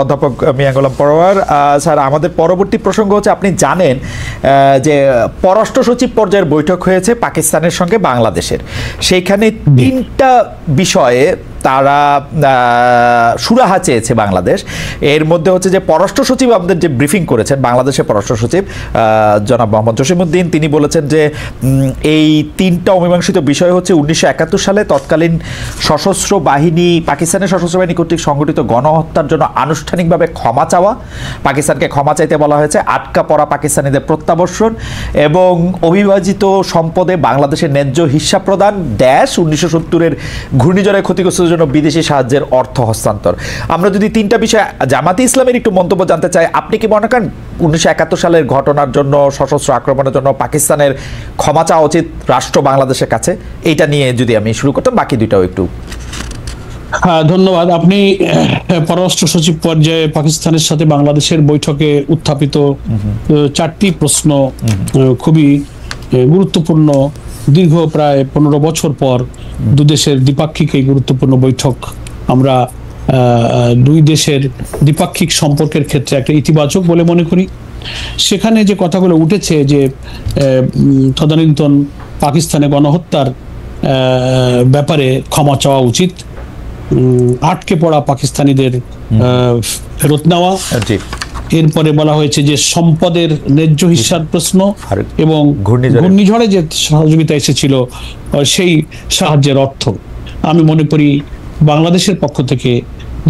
অধ্যাপক মিয়া গোলাম পরোয়ার স্যার, আমাদের পরবর্তী প্রসঙ্গ হচ্ছে, আপনি জানেন যে পররাষ্ট্র সচিব পর্যায়ের বৈঠক হয়েছে পাকিস্তানের সঙ্গে বাংলাদেশের। সেইখানে তিনটা বিষয়ে তারা সুরাহা চেয়েছে বাংলাদেশ। এর মধ্যে হচ্ছে যে পররাষ্ট্র সচিব আমাদের যে ব্রিফিং করেছেন, বাংলাদেশের পররাষ্ট্র সচিব জনাব মোহাম্মদ জসিমউদ্দিন, তিনি বলেছেন যে এই তিনটা অমীমাংসিত বিষয় হচ্ছে 1971 সালে তৎকালীন সশস্ত্র বাহিনী, পাকিস্তানের সশস্ত্র বাহিনী কর্তৃক সংগঠিত গণহত্যার জন্য আনুষ্ঠানিকভাবে ক্ষমা চাওয়া, পাকিস্তানকে ক্ষমা চাইতে বলা হয়েছে, আটকা পড়া পাকিস্তানিদের প্রত্যাবর্ষণ এবং অবিভাজিত সম্পদে বাংলাদেশের ন্যায্য হিস্সা প্রদান, 1970-এর ঘূর্ণিঝড়ে ক্ষতিগ্রস্ত জন্য বিদেশি সাহায্যের অর্থ হস্তান্তর। আমরা যদি তিনটা বিষয়ে জামাতে ইসলামের একটু মন্তব্য জানতে চাই, আপনি কি মনে করেন 1971 সালের ঘটনার জন্য, সশস্ত্র আক্রমণের জন্য পাকিস্তানের ক্ষমা চাওয়া উচিত রাষ্ট্র বাংলাদেশের কাছে? এইটা নিয়ে যদি আমি শুরু করতাম, বাকি দুইটাও একটু। হ্যাঁ, ধন্যবাদ। আপনি পররাষ্ট্র সচিব পর্যায়ে পাকিস্তানের সাথে বাংলাদেশের বৈঠকে উত্থাপিত চারটি প্রশ্ন খুবই গুরুত্বপূর্ণ। দীর্ঘ প্রায় 15 বছর পর দুদেশের দ্বিপাক্ষিক এই গুরুত্বপূর্ণ বৈঠক আমরা দুই দেশের দ্বিপাক্ষিক সম্পর্কের ক্ষেত্রে একটা ইতিবাচক বলে মনে করি। সেখানে যে কথাগুলো উঠেছে যে তদানীন্তন পাকিস্তানে গণহত্যার ব্যাপারে ক্ষমা চাওয়া উচিত, আটকে পড়া পাকিস্তানিদের ফেরত নেওয়া, এরপরে বলা হয়েছে যে সম্পদের ন্যায্য হিস্যার প্রশ্ন এবং ঘূর্ণিঝড়ে যে সহযোগিতা এসেছিল সেই সাহায্যের অর্থ। আমি মনে করি বাংলাদেশের পক্ষ থেকে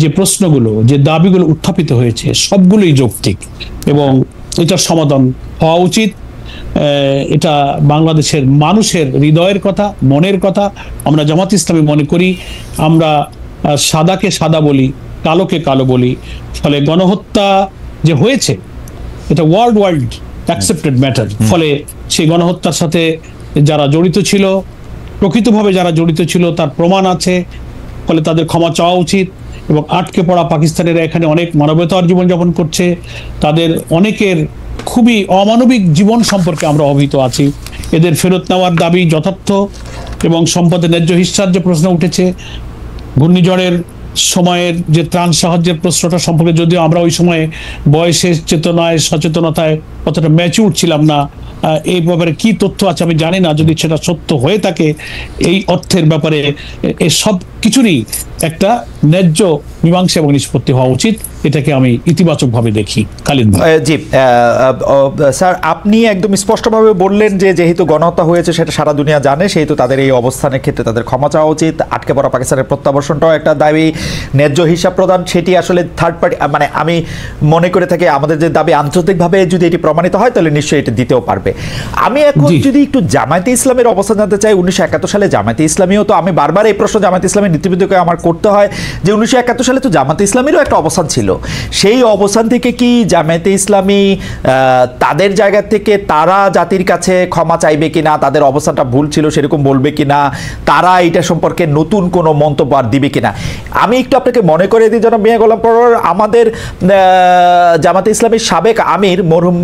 যে প্রশ্নগুলো, যে দাবিগুলো উত্থাপিত হয়েছে সবগুলোই যৌক্তিক এবং এটার সমাধান হওয়া উচিত। এটা বাংলাদেশের মানুষের হৃদয়ের কথা, মনের কথা। আমরা জামাত ইসলামী মনে করি আমরা সাদাকে সাদা বলি, কালোকে কালো বলি। ফলে গণহত্যা যে হয়েছে এটা ওয়ার্ল্ড অ্যাকসেপ্টেড ম্যাটার। ফলে সেই গণহত্যার সাথে যারা জড়িত ছিল, প্রকৃতভাবে যারা জড়িত ছিল তার প্রমাণ আছে, ফলে তাদের ক্ষমা চাওয়া উচিত। এবং আটকে পড়া পাকিস্তানিরা এখানে অনেক মানবতার জীবনযাপন করছে, তাদের অনেকের খুবই অমানবিক জীবন সম্পর্কে আমরা অবহিত আছি। এদের ফেরত নেওয়ার দাবি যথার্থ এবং সম্পদের ন্যায্য হিস্যার যে প্রশ্ন উঠেছে, ঘূর্ণিঝড়ের সময়ের যে ত্রাণ সাহায্যের প্রশ্নটা সম্পর্কে যদিও আমরা ওই সময়ে বয়সের চেতনায়, সচেতনতায় অতটা ম্যাচিউর ছিলাম না, এই ব্যাপারে কি তথ্য আছে আমি জানি না। যদি সেটা সত্য হয়ে থাকে, এই অর্থের ব্যাপারে এই সব কিছুরই একটা ন্যায্য মীমাংসা এবং নিষ্পত্তি হওয়া উচিত। এটাকে আমি ইতিবাচকভাবে দেখি। খালিদ ভাই। জি স্যার, আপনি একদম স্পষ্টভাবে বললেন যে যেহেতু গণহত্যা হয়েছে সেটা সারা দুনিয়া জানে, সেহেতু তাদের এই অবস্থানের ক্ষেত্রে তাদের ক্ষমা চাওয়া উচিত। আটকে পড়া পাকিস্তানের প্রত্যাবর্ষণটাও একটা দাবি, ন্যায্য হিসাব প্রদান সেটি আসলে থার্ড পার্টি, মানে আমি মনে করে থাকি আমাদের যে দাবি আন্তর্জাতিকভাবে যদি এটি প্রমাণিত হয় তাহলে নিশ্চয়ই এটি দিতেও পারবে। আমি এখন যদি একটু জামায়াতে ইসলামের অবস্থান জানতে চাই, 1971 সালে জামায়াতে ইসলামীও তো, আমি বারবার এই প্রশ্ন জামায়াতে ইসলামের নেতৃবৃন্দকে আমার করতে হয় যে 1971 সালে তো জামায়াতে ইসলামীরও একটা অবস্থান ছিল। সেই অবস্থান থেকে কি জামায়াতে ইসলামী তাদের জায়গা থেকে তারা জাতির কাছে ক্ষমা চাইবে কিনা, তাদের অবস্থানটা ভুল ছিল সেরকম বলবে কিনা, তারা এটা সম্পর্কে নতুন কোনো মন্তব্য আর দিবে কিনা? আমি একটু আপনাকে মনে করে দিই, জনাব মিয়া গোলাম পরোয়ার, আমাদের জামায়াতে ইসলামীর সাবেক আমির মরহুম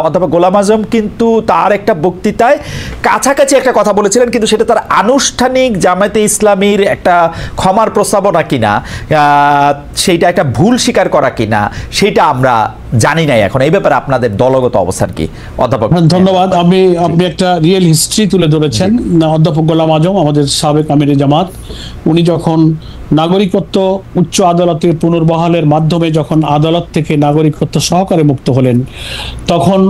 অধ্যাপক গোলাম আজম কিন্তু তার একটা বক্তৃতায় কাছাকাছি একটা কথা বলেছিলেন, কিন্তু সেটা তার আনুষ্ঠানিক জামায়াতে ইসলামীর একটা ক্ষমার প্রস্তাবনা কিনা, সেইটা একটা ভুল স্বীকার করা কিনা, সেটা আমরা জানি নাই এখন। এই ব্যাপারে আপনাদের দলগত অবস্থান কি অধ্যাপক? ধন্যবাদ। আপনি একটা রিয়েল হিস্ট্রি তুলে ধরেছেন। অধ্যাপক গোলাম আজম আমাদের সাবেক আমির জামাত, উনি যখন নাগরিকত্ব উচ্চ আদালতের পুনর্বহালের মাধ্যমে যখন আদালত থেকে নাগরিকত্ব সহকারে মুক্ত হলেন, তখন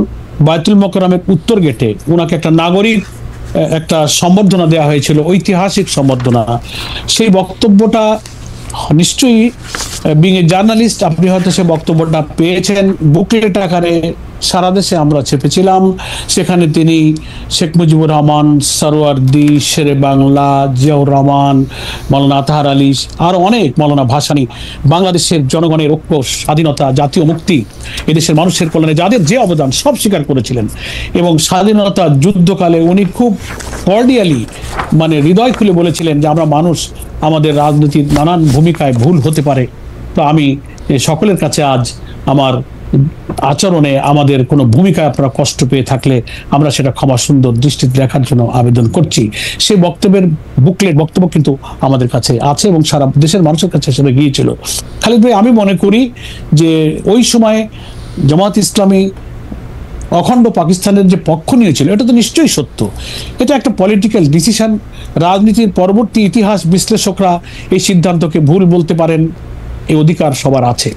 বায়তুল মোকাররমের উত্তর গেটে ওনাকে একটা নাগরিক একটা সম্বর্ধনা দেওয়া হয়েছিল, ঐতিহাসিক সম্বর্ধনা। সেই বক্তব্যটা নিশ্চয়ই বিং এ জার্নালিস্ট আপনি হয়তো সে বক্তব্যটা পেয়েছেন, বুকলেট আকারে সারা দেশে আমরা ছেপেছিলাম। সেখানে তিনি শেখ মুজিবুর রহমান, সরওয়ার্দী, শেরে বাংলা, জিয়াউর রহমান, মৌলানা আতাহার আলী, আরো অনেক, মৌলানা ভাসানী, বাংলাদেশের জনগণের ঐক্য, স্বাধীনতা, জাতীয় মুক্তি, এদেশের মানুষের কল্যাণে যাদের যে অবদান সব স্বীকার করেছিলেন। এবং স্বাধীনতা যুদ্ধকালে উনি খুব কর্ডিয়ালি, মানে হৃদয় খুলে বলেছিলেন যে আমরা মানুষ, আমাদের রাজনীতির নানান ভূমিকায় ভুল হতে পারে। তো আমি সকলের কাছে আজ আমার আচরণে আমাদের কোনো ভূমিকায় আপনারা কষ্ট পেয়ে থাকলে আমরা সেটা ক্ষমা সুন্দর দৃষ্টিতে দেখার জন্য আবেদন করছি। সেই বক্তব্যের বক্তব্য কিন্তু আমাদের কাছে আছে এবং সারা দেশের মানুষের কাছে সেটা গিয়েছিল। খালিদ ভাই, আমি মনে করি যে ওই সময় জামাত ইসলামী অখণ্ড পাকিস্তানের যে পক্ষ নিয়েছিল এটা তো নিশ্চয়ই সত্য, এটা একটা পলিটিক্যাল ডিসিশন। রাজনীতির পরবর্তী ইতিহাস বিশ্লেষকরা এই সিদ্ধান্তকে ভুল বলতে পারেন, এই অধিকার সবার আছে।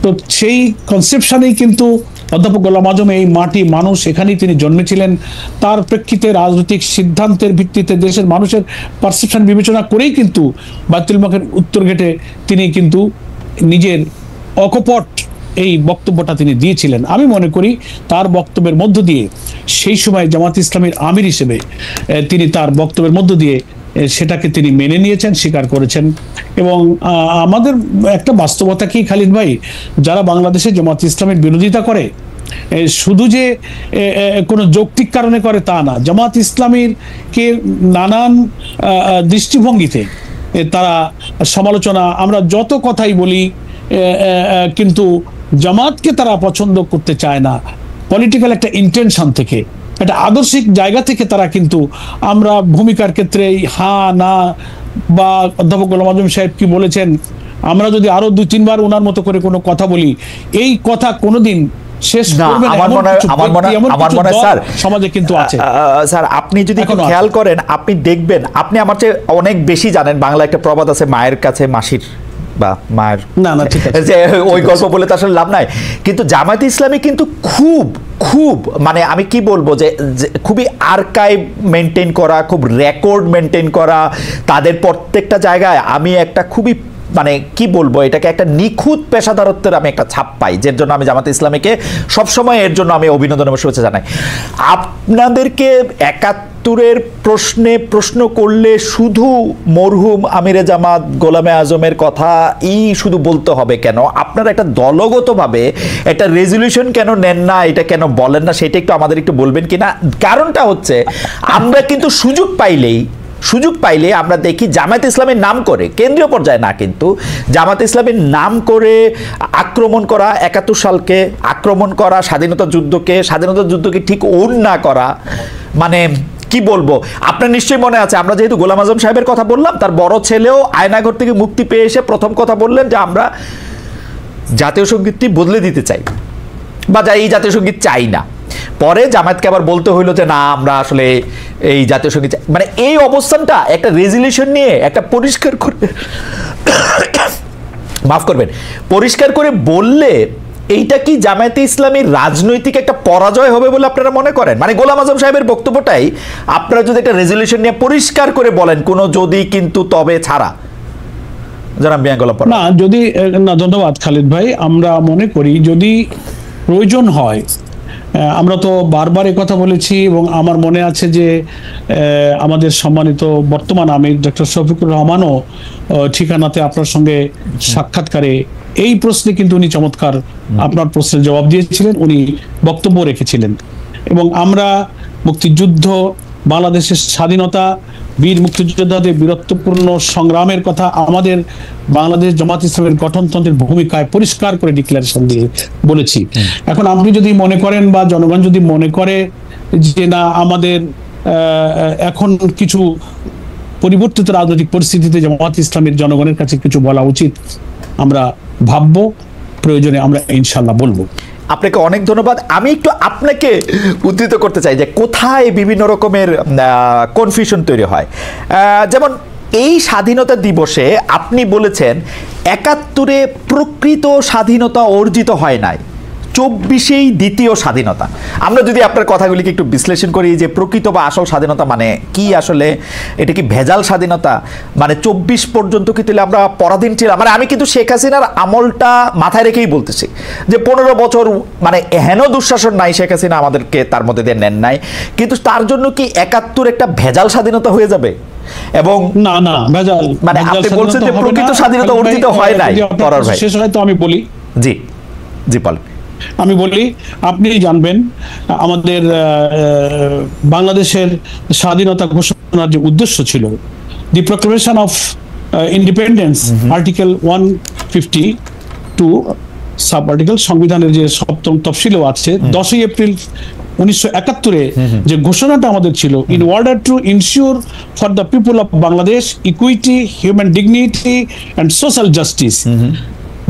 তো সেই কনসেপশনেই কিন্তু অধ্যাপক গোলাম আজম, এই মাটি মানুষ, এখানেই তিনি জন্মেছিলেন, তার প্রেক্ষিতে রাজনৈতিক সিদ্ধান্তের ভিত্তিতে দেশের মানুষের পারসেপশন বিবেচনা করেই কিন্তু বাইতুল মুকাররমের উত্তর গেটে তিনি কিন্তু নিজের অকপট এই বক্তব্যটা তিনি দিয়েছিলেন। আমি মনে করি তার বক্তব্যের মধ্য দিয়ে সেই সময় জামাত ইসলামীর আমির হিসেবে তিনি তার বক্তব্যের মধ্য দিয়ে সেটাকে তিনি মেনে নিয়েছেন, স্বীকার করেছেন। এবং আমাদের একটা বাস্তবতা কি খালিদ ভাই, যারা বাংলাদেশে জামাত ইসলামের বিরোধিতা করে শুধু যে কোনো যৌক্তিক কারণে করে তা না, জামাত ইসলামীর কে নানান দৃষ্টিভঙ্গিতে তারা সমালোচনা, আমরা যত কথাই বলি কিন্তু জামাতকে তারা পছন্দ করতে চায় না। পলিটিক্যাল একটা ইন্টেনশন থেকে, একটা আদর্শিক জায়গা থেকে তারা কিন্তু আমরা ভূমিকার ক্ষেত্রে হ্যাঁ না বা অধ্যাপক গোলাম আজম সাহেব কি বলেছেন, আমরা যদি আরো 2-3 বার ওনার মতো করে কোনো কথা বলি, এই কথা কোনোদিন শেষ করবে না। আমার মনে হয় স্যার সমাজে কিন্তু আছে। স্যার আপনি যদি খেয়াল করেন, আপনি দেখবেন, আপনি আমার চেয়ে অনেক বেশি জানেন। বাংলা একটা প্রবাদ আছে, মায়ের কাছে মাসির বা মায়ের, না ঠিক আছে, যে ওই গল্প বলে তো আসলে লাভ নাই। কিন্তু জামাত ইসলামী কিন্তু খুব মানে আমি কি বলবো যে খুবই আর্কাইভ মেনটেন করা, খুব রেকর্ড মেনটেন করা, তাদের প্রত্যেকটা জায়গায় আমি একটা খুবই মানে কি বলবো, এটাকে একটা নিখুঁত পেশাদারত্বের আমি একটা ছাপ পাই, যার জন্য আমি জামাত ইসলামীকে সবসময় এর জন্য আমি অভিনন্দন এবং শুভেচ্ছা জানাই। আপনাদেরকে 71-এর প্রশ্ন করলে শুধু মরহুম আমিরে জামাত গোলামে আজমের কথাই শুধু বলতে হবে কেন? আপনারা একটা দলগতভাবে একটা রেজলিউশন কেন নেন না, এটা কেন বলেন না, সেটা একটু আমাদের একটু বলবেন কিনা? কারণটা হচ্ছে আমরা কিন্তু সুযোগ পাইলে আমরা দেখি জামায়াত ইসলামের নাম করে, কেন্দ্রীয় পর্যায়ে না, কিন্তু জামায়াত ইসলামের নাম করে আক্রমণ করা, 71 সালকে আক্রমণ করা, স্বাধীনতা যুদ্ধকে ঠিক ওন না করা, মানে কি বলবো। আপনার নিশ্চয়ই মনে আছে, আমরা যেহেতু গোলাম আজম সাহেবের কথা বললাম, তার বড় ছেলেও আয়নাঘর থেকে মুক্তি পেয়ে এসে প্রথম কথা বললেন যে আমরা জাতীয় সঙ্গীতটি বদলে দিতে চাই বা এই জাতীয় সঙ্গীত চাই না। পরে জামায়াতকে আবার বলতে হইলো যে না, আমরা আসলে এই জাতীয় সঙ্গীত, মানে এই অবস্থানটা একটা রেজলিউশন নিয়ে একটা পরিষ্কার করে মাফ করবেন, পরিষ্কার করে বললে এইটা কি জামায়াতে ইসলামীর রাজনৈতিক একটা পরাজয় হবে বলে আপনারা মনে করেন? মানে গোলাম আজম সাহেবের বক্তব্যটাই আপনারা যদি একটা রেজলিউশন নিয়ে পরিষ্কার করে বলেন, কোনো যদি কিন্তু তবে ছাড়া, জানাব বিয়াঙ্গলা না, যদি না, ধন্যবাদ খালিদ ভাই। আমরা মনে করি যদি প্রয়োজন হয়, আমরা তো বারবার কথা বলেছি এবং আমার মনে আছে যে আমাদের সম্মানিত বর্তমান আমির ডক্টর শফিকুর রহমানও ঠিকানাতে আপনার সঙ্গে সাক্ষাৎকারে এই প্রশ্নে কিন্তু উনি চমৎকার আপনার প্রশ্নের জবাব দিয়েছিলেন, উনি বক্তব্য রেখেছিলেন। এবং আমরা মুক্তিযুদ্ধ, বাংলাদেশের স্বাধীনতা, বীর মুক্তিযোদ্ধাদের বীরত্বপূর্ণ সংগ্রামের কথা আমাদের বাংলাদেশ জামাত ইসলামের গঠনতন্ত্রের ভূমিকায় পরিষ্কার করে ডিক্লারেশন দিয়ে বলেছি। এখন আপনি যদি মনে করেন বা জনগণ যদি মনে করে যে না, আমাদের এখন কিছু পরিবর্তিত রাজনৈতিক পরিস্থিতিতে জামাত ইসলামের জনগণের কাছে কিছু বলা উচিত, আমরা ভাববো, প্রয়োজনে আমরা ইনশাল্লাহ বলবো। আপনাকে অনেক ধন্যবাদ। আমি একটু আপনাকে উদ্ধৃত করতে চাই যে কোথায় বিভিন্ন রকমের কনফিউশন তৈরি হয়। যেমন এই স্বাধীনতা দিবসে আপনি বলেছেন 71-এ প্রকৃত স্বাধীনতা অর্জিত হয় নাই, 24-এই দ্বিতীয় স্বাধীনতা। আমরা যদি আপনার কথাগুলিকে একটু বিশ্লেষণ করি যে প্রকৃত বা আসল স্বাধীনতা মানে কি, আসলে এটা কি ভেজাল স্বাধীনতা, মানে 24 পর্যন্ত কি তাহলে আমরা পরাধীন ছিলাম? মানে আমি কিন্তু শেখ হাসিনার আমলটা মাথায় রেখেই বলতেছি যে 15 বছর মানে হেন দুঃশাসন নাই, শেখ হাসিনা আমাদেরকে তার মধ্যে দিয়ে নেন নাই, কিন্তু তার জন্য কি 71 একটা ভেজাল স্বাধীনতা হয়ে যাবে? এবং না ভেজাল মানে আপনি বলছেন যে প্রকৃত স্বাধীনতা অর্জিত হয় নাই। পরার ভাই শেষ হয় তো আমি বলি, জি বলেন। আমি বলি, আপনি জানবেন আমাদের বাংলাদেশের স্বাধীনতা ঘোষণার যে উদ্দেশ্য ছিল, the proclamation of independence, article 152 sub article সংবিধানের যে 7ম তফসিলও আছে 10ই এপ্রিল 1971-এ যে ঘোষণাটা আমাদের ছিল, in order to ensure for the people of Bangladesh equity, human dignity and social justice,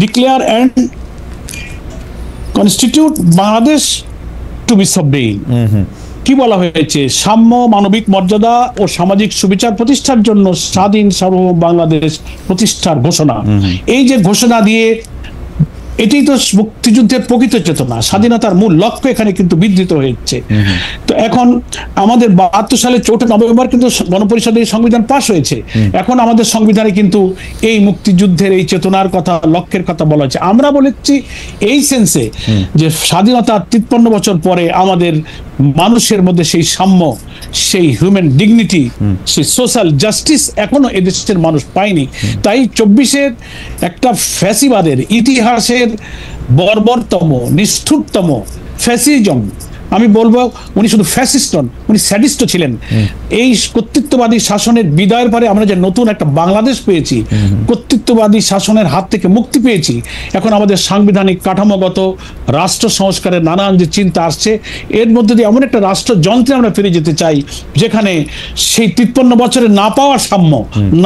declare and constitute Bangladesh to be sovereign. কি বলা হয়েছে? সাম্য, মানবিক মর্যাদা ও সামাজিক সুবিচার প্রতিষ্ঠার জন্য স্বাধীন সার্বভৌম বাংলাদেশ প্রতিষ্ঠার ঘোষণা। এই যে ঘোষণা দিয়ে, এটাই তো মুক্তিযুদ্ধের প্রকৃত চেতনা, স্বাধীনতার মূল লক্ষ্য এখানে কিন্তু বিধৃত হয়েছে। তো এখন আমাদের 72 সালে 4 নভেম্বর কিন্তু গণপরিষদে এই সংবিধান পাশ হয়েছে। এখন আমাদের সংবিধানে কিন্তু এই মুক্তিযুদ্ধের এই চেতনার কথা, লক্ষ্যের কথা বলা হয়েছে। আমরা বলেছি এই সেন্সে যে স্বাধীনতার 53 বছর পরে আমাদের মানুষের মধ্যে সেই সাম্য, সেই হিউম্যান ডিগনিটি, সেই সোশ্যাল জাস্টিস এখনো এদেশের মানুষ পায়নি। তাই 24-এর একটা ফ্যাসিবাদের ইতিহাসের বর্বরতম, নিষ্ঠুরতম ফ্যাসিজম, আমি বলবো উনি শুধু ফ্যাসিস্ট নন, উনি স্যাডিস্টও ছিলেন। এই কর্তৃত্ববাদী শাসনের বিদায়ের পরে আমরা যে নতুন একটা বাংলাদেশ পেয়েছি, কর্তৃত্ববাদী শাসনের হাত থেকে মুক্তি পেয়েছি, এখন আমাদের সাংবিধানিক কাঠামোগত রাষ্ট্র সংস্কারের নানান যে চিন্তা আসছে, এর মধ্যে দিয়ে এমন একটা রাষ্ট্রযন্ত্রে আমরা ফিরে যেতে চাই যেখানে সেই 53 বছরে না পাওয়া সাম্য,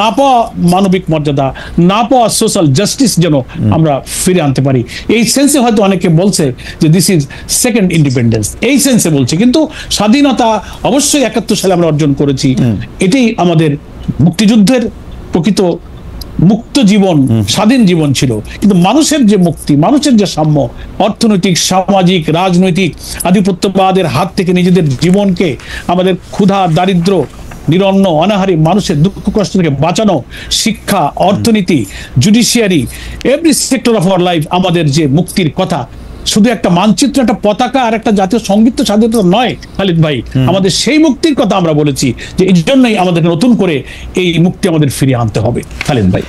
না পাওয়া মানবিক মর্যাদা, না পাওয়া সোশ্যাল জাস্টিস যেন আমরা ফিরে আনতে পারি। এই সেন্সে হয়তো অনেকে বলছে যে দিস ইজ সেকেন্ড ইন্ডিপেন্ডেন্স, এই সেন্সে বলছে, কিন্তু স্বাধীনতা অবশ্যই 71 সালে আমরা অর্জন করেছি। এটাই আমাদের মুক্তিযুদ্ধের প্রকৃত মুক্ত জীবন, স্বাধীন জীবন ছিল। কিন্তু মানুষের যে মুক্তি, মানুষের যে সাম্য, অর্থনৈতিক, সামাজিক, রাজনৈতিক আধিপত্যবাদের হাত থেকে নিজেদের জীবনকে, আমাদের ক্ষুধা, দারিদ্র, নিরন্ন, অনাহারী মানুষের দুঃখ কষ্ট থেকে বাঁচানো, শিক্ষা, অর্থনীতি, judiciary, every sector of our life, আমাদের যে মুক্তির কথা, শুধু একটা মানচিত্র, একটা পতাকা আর একটা জাতীয় সঙ্গীত স্বাধীনতা নয় খালিদ ভাই, আমাদের সেই মুক্তির কথা আমরা বলেছি যে এই জন্যই আমাদের নতুন করে এই মুক্তি আমাদের ফিরিয়ে আনতে হবে খালিদ ভাই।